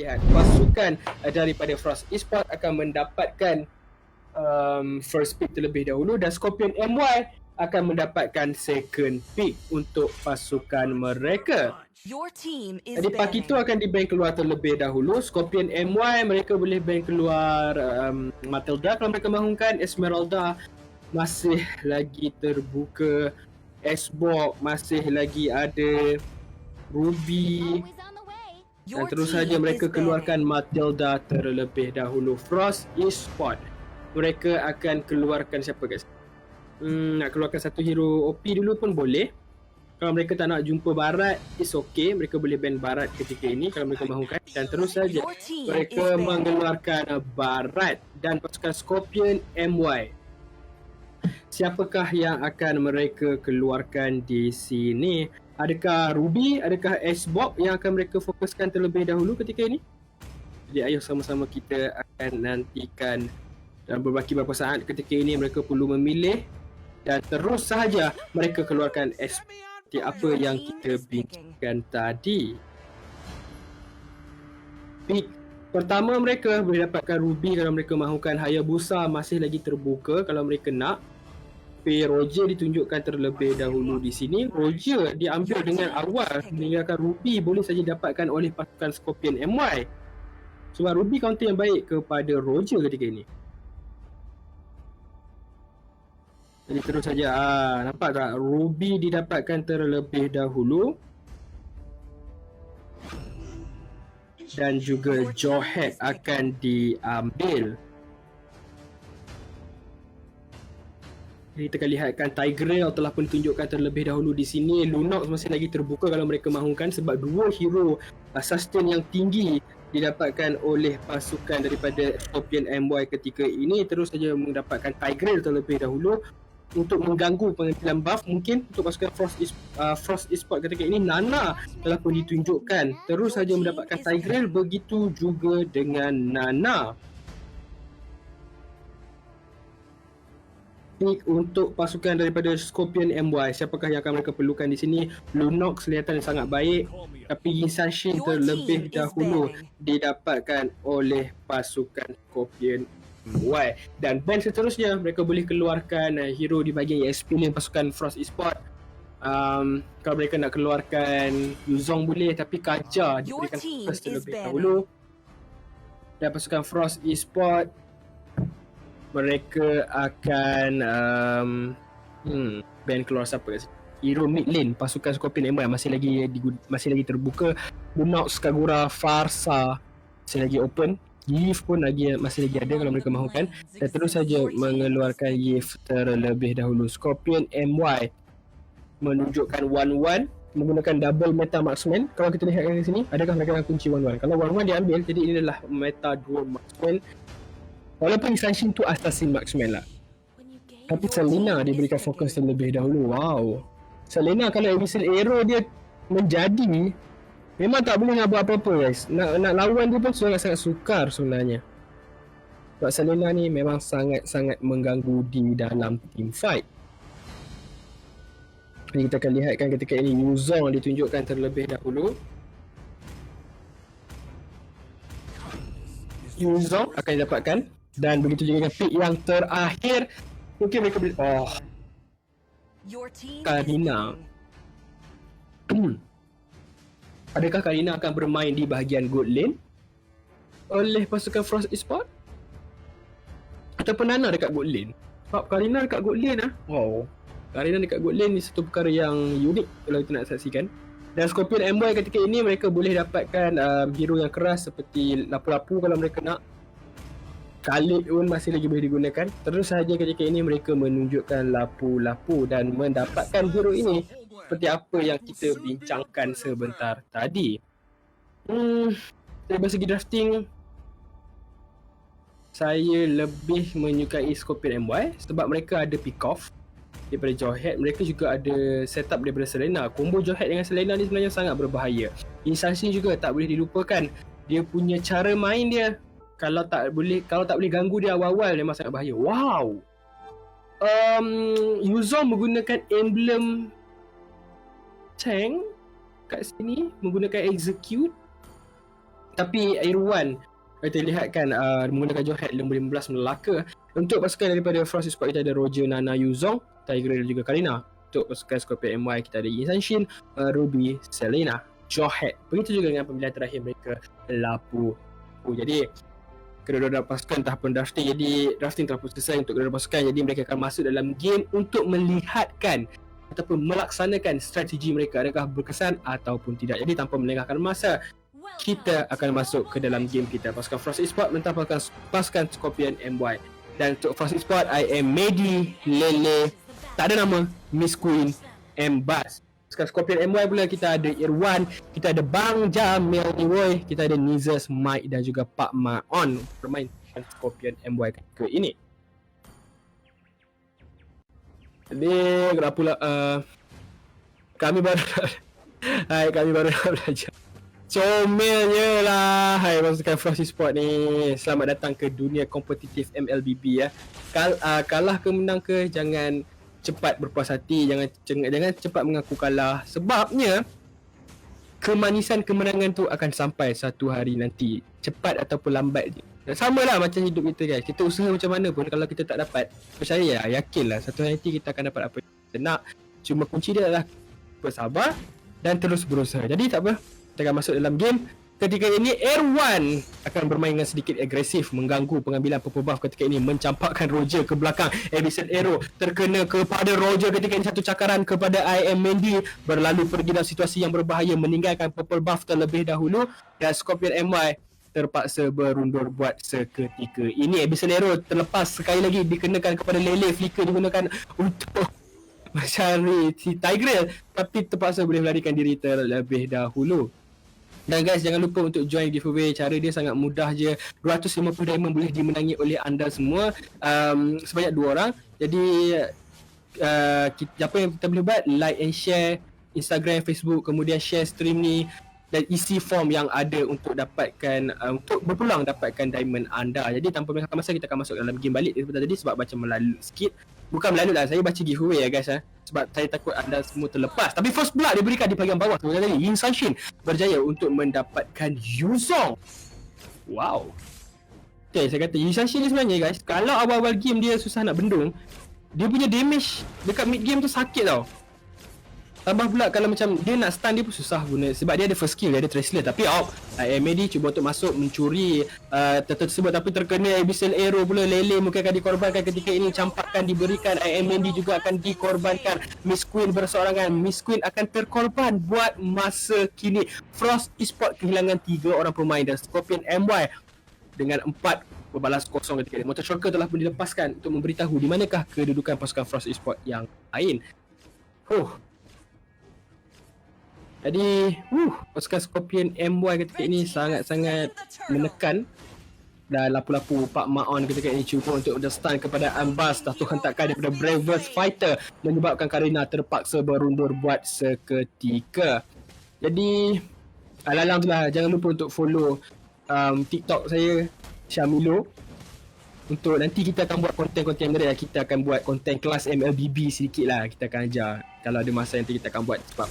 lihat pasukan daripada Frost Esports akan mendapatkan first pick terlebih dahulu dan Scorpion MY akan mendapatkan second pick untuk pasukan mereka. Jadi Pakito akan di-ban keluar terlebih dahulu. Scorpion MY mereka boleh ban keluar Matilda kalau mereka mahukan. Esmeralda masih lagi terbuka. Xbox masih lagi ada. Ruby. Dan terus saja mereka keluarkan Matilda terlebih dahulu. Frost Esports mereka akan keluarkan siapa guys? Nak keluarkan satu hero OP dulu pun boleh. Kalau mereka tak nak jumpa Barat, it's okay. Mereka boleh ban Barat ketika ini kalau mereka mahukan. Dan terus saja mereka mengeluarkan Barat dan pasukan Scorpion MY. Siapakah yang akan mereka keluarkan di sini? Adakah Ruby, adakah Xbox yang akan mereka fokuskan terlebih dahulu ketika ini? Jadi ayo sama-sama kita akan nantikan dalam beberapa saat ketika ini mereka perlu memilih dan terus sahaja mereka keluarkan seperti apa yang kita bincangkan tadi. Pick pertama mereka boleh dapatkan Ruby kalau mereka mahukan. Hayabusa masih lagi terbuka kalau mereka nak. Roger ditunjukkan terlebih dahulu di sini. Roger diambil dengan awal meninggalkan Ruby boleh saja dapatkan oleh pasukan Scorpion MY. Sebab Ruby counter yang baik kepada Roger ketika ini. Jadi terus saja nampak tak Ruby didapatkan terlebih dahulu. Dan juga Jawhead akan diambil. Kita akan lihatkan Tigreal telah pun ditunjukkan terlebih dahulu di sini. Lunox masih lagi terbuka kalau mereka mahukan sebab dua hero sustain yang tinggi didapatkan oleh pasukan daripada Scorpion MY ketika ini. Terus saja mendapatkan Tigreal terlebih dahulu untuk mengganggu pengambilan buff mungkin untuk pasukan Frost Esports ketika ini. Nana telah pun ditunjukkan. Terus saja mendapatkan Tigreal, begitu juga dengan Nana. Untuk pasukan daripada Scorpion MY, siapakah yang akan mereka perlukan di sini? Lunox kelihatan sangat baik, tapi Yin Sanshin terlebih dahulu didapatkan oleh pasukan Scorpion MY. Dan band seterusnya mereka boleh keluarkan hero di bahagian EXP ni pasukan Frost Esports. Kalau mereka nak keluarkan Yuzong boleh, tapi Kaja diberikan fokus terlebih dahulu. Dan pasukan Frost Esports mereka akan ban keluar siapa guys? Hero mid lane pasukan Scorpion MY masih lagi terbuka. Lunox, Kagura, Farsa masih lagi open. Yif pun masih lagi ada kalau mereka mahukan. Dan terus saja mengeluarkan Yif terlebih dahulu. Scorpion MY menunjukkan 1-1 menggunakan double meta marksman. Kalau kita lihat di sini, adakah mereka akan kunci 1-1? Kalau 1-1 diambil, jadi ini adalah meta 2 marksman. Walaupun Sanshin tu assassin marksman lah, tapi Selena diberikan fokus terlebih dahulu. Wow, Selena kalau missile arrow dia menjadi, memang tak boleh nak buat apa-apa guys. Nak lawan dia pun sangat-sangat sukar sebenarnya. Sebab Selena ni memang sangat-sangat mengganggu di dalam team fight. Jadi kita akan lihatkan ketika ini Yuzong ditunjukkan terlebih dahulu. Yuzong akan didapatkan. Dan begitu juga dengan pick yang terakhir, mungkin mereka boleh Karina. Adakah Karina akan bermain di bahagian good lane oleh pasukan Frost Esports? Ataupun Nana dekat good lane? Sebab Karina dekat good lane wow, Karina dekat good lane ni satu perkara yang unik kalau kita nak saksikan. Dan Scorpion MY ketika ini mereka boleh dapatkan hero yang keras seperti lapu-lapu kalau mereka nak. Khalid pun masih lagi boleh digunakan. Terus sahaja ketika ini mereka menunjukkan lapu-lapu dan mendapatkan hero ini seperti apa yang kita bincangkan sebentar tadi. Dari segi drafting, saya lebih menyukai Scorpion MY sebab mereka ada pick off daripada Jawhead. Mereka juga ada setup daripada Selena. Combo Jawhead dengan Selena ni sebenarnya sangat berbahaya. Yin Sanshin juga tak boleh dilupakan. Dia punya cara main dia, kalau tak boleh ganggu dia awal-awal memang sangat bahaya. Wow. Yuzong menggunakan emblem tank kat sini, menggunakan execute. Tapi Irwan kita lihatkan menggunakan Johet lembu 15 Melaka. Untuk pasukan daripada Frost Esports kita ada Roger, Nana, Yuzong, Tiger dan juga Karina. Untuk pasukan Scorpion MY kita ada Yin Sanshin, Ruby, Selena, Johet. Begitu juga dengan pemilihan terakhir mereka, Lapu. Jadi kedua-dua pasukan tahap drafting. Jadi drafting telah pun selesai untuk kedua-dua pasukan. Jadi mereka akan masuk dalam game untuk melihatkan ataupun melaksanakan strategi mereka adakah berkesan ataupun tidak. Jadi tanpa melengahkan masa, kita akan masuk ke dalam game kita. Pasukan Frost Esports mentang pasukan Scorpion MY. Dan untuk Frost Esports, I am Medi, Lele, tak ada nama, Miss Queen, Mbas. Pasukan Scorpion MY pula kita ada Irwan, kita ada Bang Jamil Niwoy, kita ada Nizas, Mike dan juga Pak Maon bermain Scorpion MY ketika ini. Jadi kenapa pula kami baru kami baru nak belajar. Comelnya lah. Hai pasukan Frost Esports ni. Selamat datang ke dunia kompetitif MLBB ya. Kalah ke menang ke, jangan cepat berpuas hati, jangan cepat mengaku kalah. Sebabnya kemanisan kemenangan tu akan sampai satu hari nanti. Cepat ataupun lambat je. Sama lah macam hidup kita guys. Kita usaha macam mana pun kalau kita tak dapat, percaya yakinlah satu hari nanti kita akan dapat apa yang kita nak. Cuma kunci dia adalah bersabar dan terus berusaha. Jadi tak apa, kita akan masuk dalam game. Ketika ini Irwan akan bermain dengan sedikit agresif, mengganggu pengambilan purple buff ketika ini, mencampakkan Roger ke belakang. Abyssal Arrow terkena kepada Roger ketika ini, satu cakaran kepada I am Mandy, berlalu pergi dalam situasi yang berbahaya, meninggalkan purple buff terlebih dahulu dan Scorpion MY terpaksa berundur buat seketika ini. Abyssal Arrow terlepas sekali lagi dikenakan kepada Lele, flicker digunakan untuk mencari si Tigreal tapi terpaksa boleh melarikan diri terlebih dahulu. Dan guys, jangan lupa untuk join giveaway. Cara dia sangat mudah je. 250 diamond boleh dimenangi oleh anda semua, sebanyak 2 orang. Jadi apa yang kita boleh buat, like and share Instagram, Facebook, kemudian share stream ni dan isi form yang ada untuk dapatkan untuk berpeluang dapatkan diamond anda. Jadi tanpa melengahkan masa, kita akan masuk dalam game balik seperti tadi sebab macam melalut sikit. Bukan melalut lah, saya baca giveaway ya guys sebab saya takut anda semua terlepas. Tapi first blood diberikan di bahagian bawah seperti tadi. Yin Sanshin berjaya untuk mendapatkan Yuzong. Wow. Okay, saya kata Yin Sanshin ni sebenarnya guys, kalau awal-awal game dia susah nak bendung, dia punya damage dekat mid game tu sakit tau. Tambah pula kalau macam dia nak stun, dia pun susah guna sebab dia ada first skill, dia ada Traceler. Tapi Medi cuba untuk masuk mencuri tersebut tapi terkena Abyssal Arrow pula. Lele mungkin akan dikorbankan ketika ini, campakkan diberikan. Medi juga akan dikorbankan. Miss Queen berseorangan, Miss Queen akan terkorban buat masa kini. Frost Esports kehilangan 3 orang pemain dan Scorpion MY dengan 4 berbalas kosong ketika ini. Motor Shocker telah pun dilepaskan untuk memberitahu di manakah kedudukan pasukan Frost Esports yang lain. Jadi, pasukan Scorpion MY ketika ini sangat-sangat menekan. Dan lapu-lapu Pak Maon ketika ini cuba untuk stun kepada Ambas. Satu hentakan daripada Bravest Fighter menyebabkan Karina terpaksa berundur buat seketika. Jadi, alalang tu lah, jangan lupa untuk follow TikTok saya, Syamilo. Untuk nanti kita akan buat konten-konten menarik lah. Kita akan buat konten kelas MLBB sedikit lah. Kita akan ajar kalau ada masa nanti kita akan buat sebab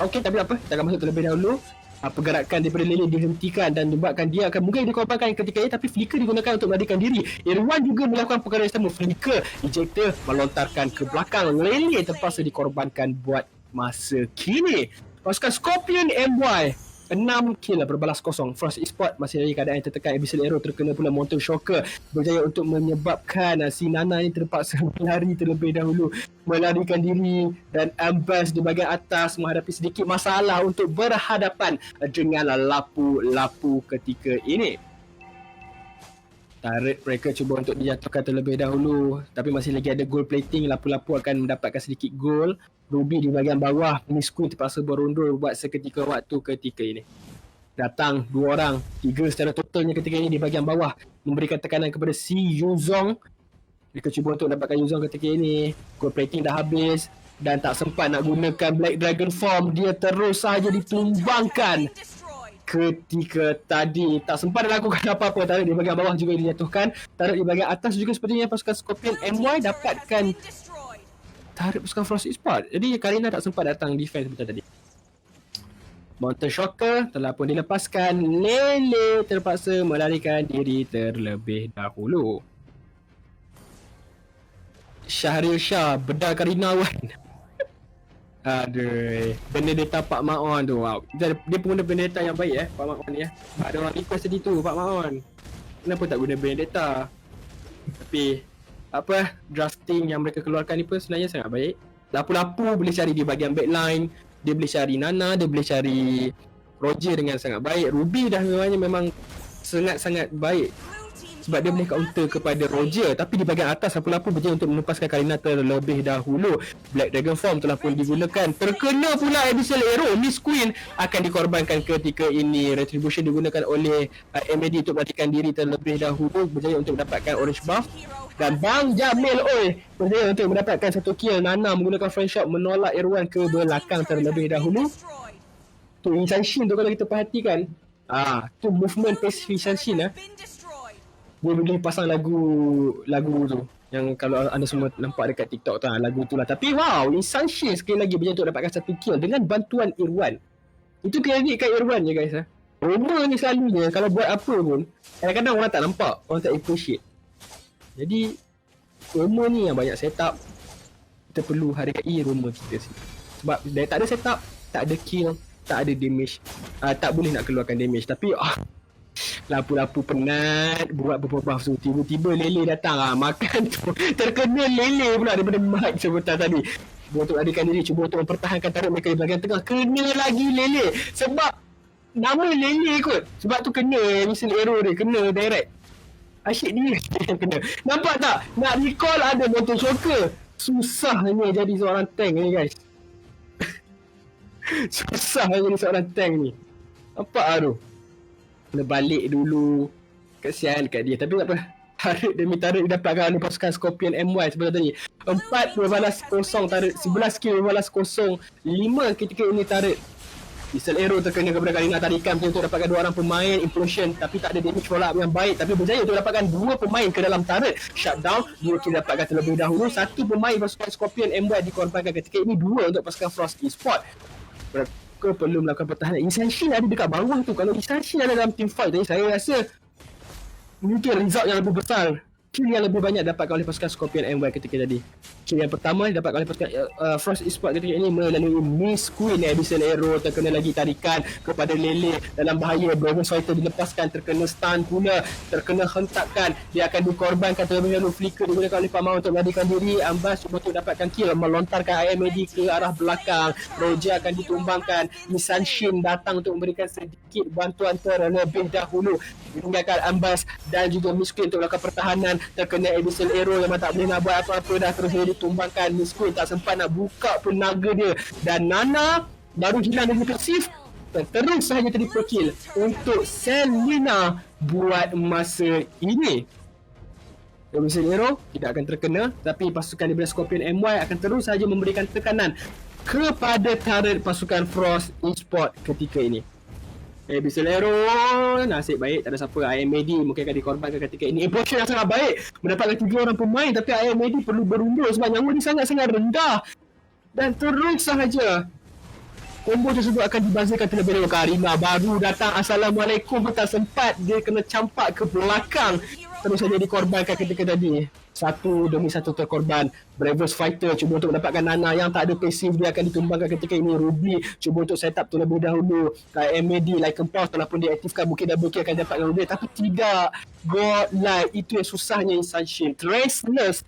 okey, tapi apa, kita akan masuk terlebih dahulu. Pergerakan daripada Lele dihentikan dan menyebabkan dia akan mungkin dikorbankan ketika ini, tapi flicker digunakan untuk melarikan diri. Irwan juga melakukan perkara yang sama. Flicker, ejector melontarkan ke belakang. Lele terpaksa dikorbankan buat masa kini. Pasukan Scorpion MY 6 kill berbalas kosong. Frost Esports masih lagi keadaan yang tertekan. Abyssal Arrow terkena pula Motor Shocker, berjaya untuk menyebabkan si Nana ni terpaksa berlari terlebih dahulu, melarikan diri, dan Ambas di bahagian atas menghadapi sedikit masalah untuk berhadapan dengan lapu-lapu ketika ini. Turret mereka cuba untuk dijatuhkan terlebih dahulu, tapi masih lagi ada gold plating. Lapu-lapu akan mendapatkan sedikit gold. Ruby di bahagian bawah, Miss Queen terpaksa berundur buat seketika waktu ketika ini. Datang 2 orang, 3 secara totalnya ketika ini di bahagian bawah, memberikan tekanan kepada si Yuzong. Mereka cuba untuk dapatkan Yuzong ketika ini. Gold plating dah habis dan tak sempat nak gunakan Black Dragon Form. Dia terus sahaja ditumbangkan ketika tadi. Tak sempat lakukan apa-apa. Tarik di bahagian bawah juga dijatuhkan. Tarik di bahagian atas juga sepertinya pasukan Scorpion MY dapatkan tarik pasukan Frost Esports. Jadi Karina tak sempat datang defense seperti tadi. Mountain Shocker telah pun dilepaskan. Lele terpaksa melarikan diri terlebih dahulu. Syahril Shah, bedal Karina Wan. Aduh, Benedetta Pak Maon tu. Wow. Dia pengguna Benedetta yang baik Pak Maon ni Ada orang request tadi tu Pak Maon. Kenapa tak guna Benedetta? Tapi apa drafting yang mereka keluarkan ni pun sebenarnya sangat baik. Lapu-lapu boleh cari di bahagian backline, dia boleh cari Nana, dia boleh cari Roger dengan sangat baik. Ruby dah memang sangat-sangat baik sebab dia boleh counter kepada Roger, tapi di bahagian atas lapu-lapu berjaya untuk melepaskan Karina terlebih dahulu. Black Dragon Form telah pun digunakan, terkena pula Abyssal Arrow. Miss Queen akan dikorbankan ketika ini. Retribution digunakan oleh MAD untuk matikan diri terlebih dahulu, berjaya untuk mendapatkan orange buff. Dan Bang Jamil berjaya untuk mendapatkan satu kill. Nana menggunakan friend shot menolak Irwan ke belakang terlebih dahulu. Tu Insane tu kalau kita perhatikan, tu movement passive Insane dia boleh pasang lagu tu yang kalau anda semua nampak dekat TikTok tu lagu tu lah. Tapi wow, Insane sekali lagi berjaya untuk dapatkan satu kill dengan bantuan Irwan. Itu kredit kat Irwan je guys. Roma ni selalunya kalau buat apa pun kadang-kadang orang tak nampak, orang tak appreciate. Jadi Roma ni yang banyak setup. Kita perlu hargai Roma kita sini. Sebab dia tak ada setup, tak ada kill, tak ada damage, tak boleh nak keluarkan damage. Tapi lapu-lapu penat buat beberapa buff tu. Tiba-tiba Lele datang makan tu. Terkena Lele pula daripada Mike sebentar tadi. Cuba untuk larikan diri, cuba untuk mempertahankan tarik mereka di bahagian tengah. Kena lagi Lele. Sebab nama Lele kot. Sebab tu kena Abyssal Arrow dia, kena direct. Asyik dia yang kena. Nampak tak? Nak recall ada Mountain Shocker. Susahnya jadi seorang tank ni guys. Susah jadi seorang tank ni. Nampak tu? Kena balik dulu. Kesian kat dia. Tapi tak apa. Tarik demi tarik didapatkan oleh pasukan Scorpion MY sebentar tadi. 4 berbalas kosong tarik. 11 kill berbalas kosong. 5 ketika ini tarik. Abyssal Arrow terkena kepada Karina, tarikan untuk dapatkan 2 orang pemain Implosion. Tapi tak ada damage follow up yang baik. Tapi berjaya untuk dapatkan 2 pemain ke dalam tarik. Shutdown. 2 kill dapatkan terlebih dahulu. 1 pemain pasukan Scorpion MY dikorbankan ketika ini. 2 untuk pasukan Frost Esports. Mereka perlu melakukan pertahanan. Insane ada dekat bawah tu. Kalau Insane ada dalam team fight tadi, saya rasa mungkin result yang lebih besar, kill yang lebih banyak dapatkan oleh pasukan Scorpion MY ketika tadi. Kill yang pertama didapatkan oleh pasukan Frost Esports ketika ini melalui Miss Queen. Abyssal Arrow terkena lagi tarikan kepada Lele dalam bahaya. Bravos Fighter dilepaskan, terkena stun pula, terkena hentakan. Dia akan dikorbankan terlebih dahulu. Flicker digunakan oleh Pak Mau untuk melarikan diri. Ambas cuba untuk dapatkan kill, melontarkan IMAD ke arah belakang. Roger akan ditumbangkan. Nissan Shin datang untuk memberikan sedikit bantuan terlebih dahulu, meninggalkan Ambas dan juga Miss Queen untuk melakukan pertahanan. Terkena Abyssal Arrow yang tak boleh nak buat apa-apa, dah terus ditumbangkan. Miss Queen tak sempat nak buka pun naga dia. Dan Nana baru hilang dari pasif dan terus sahaja triple kill untuk Selena buat masa ini. Abyssal Arrow tidak akan terkena, tapi pasukan daripada Scorpion MY akan terus sahaja memberikan tekanan kepada turret pasukan Frost Esports ketika ini. Abyssal Arrow nasib baik, tak ada siapa. IMAD mungkin akan dikorbankan ketika ini. Implosion yang sangat baik, mendapatkan 3 orang pemain, tapi IMAD perlu berundur sebab nyawa dia sangat-sangat rendah. Dan terus sahaja combo tersebut akan dibazirkan terlebih dahulu. Karina baru datang, Assalamualaikum pun tak sempat, dia kena campak ke belakang. Terus saja dikorbankan ketika tadi. Satu demi satu terkorban. Bravos Fighter cuba untuk mendapatkan Nana yang tak ada passive, dia akan ditumbangkan ketika ini. Ruby cuba untuk set up terlebih dahulu. MAD Lycan Pulse telah pun diaktifkan, mungkin double kill akan dapatkan Ruby, tapi tidak. Godlike, itu yang susahnya Insane. Traceless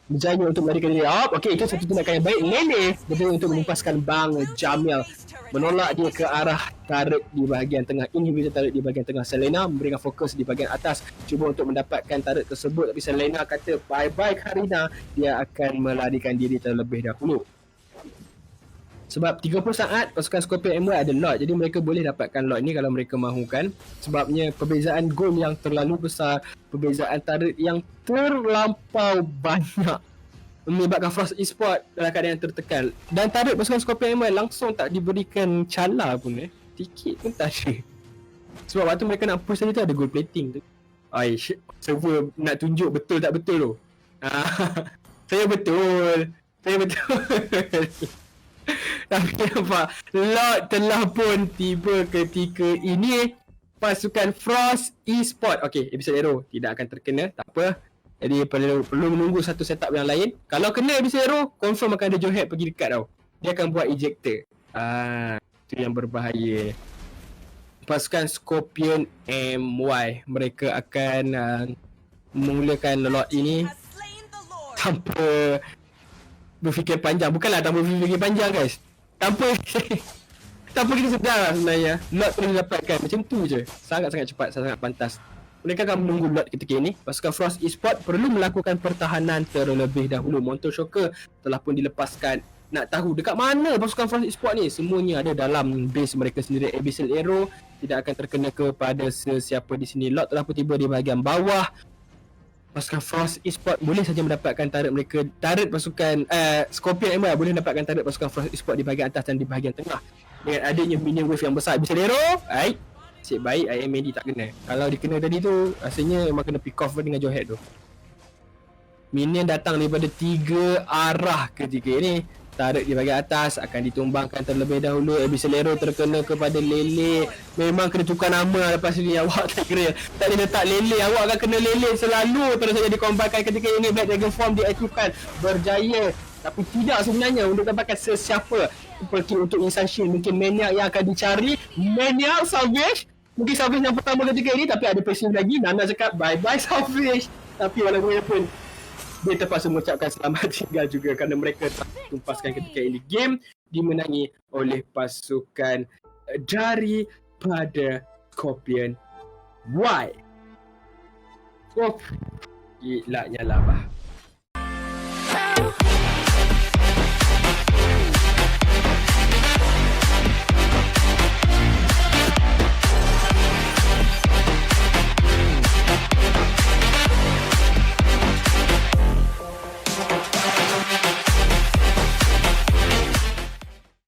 berjaya untuk melarikan diri. Okey, itu satu tindakan yang baik. Lele berjaya untuk melepaskan Bang Jamil, menolak dia ke arah turret di bahagian tengah. Inhibitor turret di bahagian tengah. Selena memberikan fokus di bahagian atas, cuba untuk mendapatkan turret tersebut, tapi Selena kata bye-bye Karina. Dia akan melarikan diri terlebih dahulu. Sebab 30 saat pasukan Scorpion MY ada lot, jadi mereka boleh dapatkan lot ni kalau mereka mahukan. Sebabnya perbezaan gol yang terlalu besar, perbezaan turret yang terlampau banyak menyebabkan Frost Esports dalam keadaan yang tertekan. Dan turret pasukan Scorpion MY langsung tak diberikan cala pun tikit pun tak ada. Sebab waktu mereka nak push tadi tu ada gold plating tu. Server nak tunjuk betul tak betul tu. Saya betul. Tapi nampak Lord telah pun tiba ketika ini. Pasukan Frost Esport. Okay, episode Hero tidak akan terkena, tak apa. Jadi perlu menunggu satu setup yang lain. Kalau kena episode Hero, confirm akan ada Joehead pergi dekat tau. Dia akan buat ejector. Itu yang berbahaya. Pasukan Scorpion MY, mereka akan memulakan Lord ini tanpa berfikir panjang. Bukanlah tanpa berfikir panjang guys, tanpa kita sedar lah sebenarnya Lord perlu didapatkan. Macam tu je, sangat-sangat cepat, sangat pantas. Mereka akan menunggu Lord ketika ini. Pasukan Frost Esport perlu melakukan pertahanan terlebih dahulu. Monster Shocker telah pun dilepaskan. Nak tahu dekat mana pasukan Frost Esport ni? Semuanya ada dalam base mereka sendiri. Abyssal Arrow tidak akan terkena kepada sesiapa di sini. Lord telah pun tiba di bahagian bawah. Pasukan Frost Esport boleh saja mendapatkan turret mereka. Turret pasukan Scorpion MY boleh mendapatkan turret pasukan Frost Esport di bahagian atas dan di bahagian tengah. Dengan adanya minion wave yang besar. Abyssal Arrow, nasib baik IMAD tak kena. Kalau dikena tadi tu, rasanya memang kena pick off dengan Joehead tu. Minion datang daripada 3 arah ketika ini. Turret di bahagian atas akan ditumbangkan terlebih dahulu. Abyssal Arrow terkena kepada Lele. Memang kena tukar nama lepas ni. Awak tak kira, tak boleh letak Lele. Awak akan kena Lele selalu terus saja dikombatkan ketika ini. Black Dragon Form diaktifkan, berjaya. Tapi tidak sebenarnya untuk dapatkan sesiapa. Seperti untuk Insan Shield, mungkin Maniac yang akan dicari. Maniac, Savage. Mungkin Savage yang pertama ketika ini, tapi ada pressing lagi. Nana cakap bye bye Savage. Tapi walaupun dia terpaksa mengucapkan selamat tinggal juga kerana mereka tak tumpaskan ketika ini. Game dimenangi oleh pasukan daripada Scorpion Y. Oh, gilanya lah bah.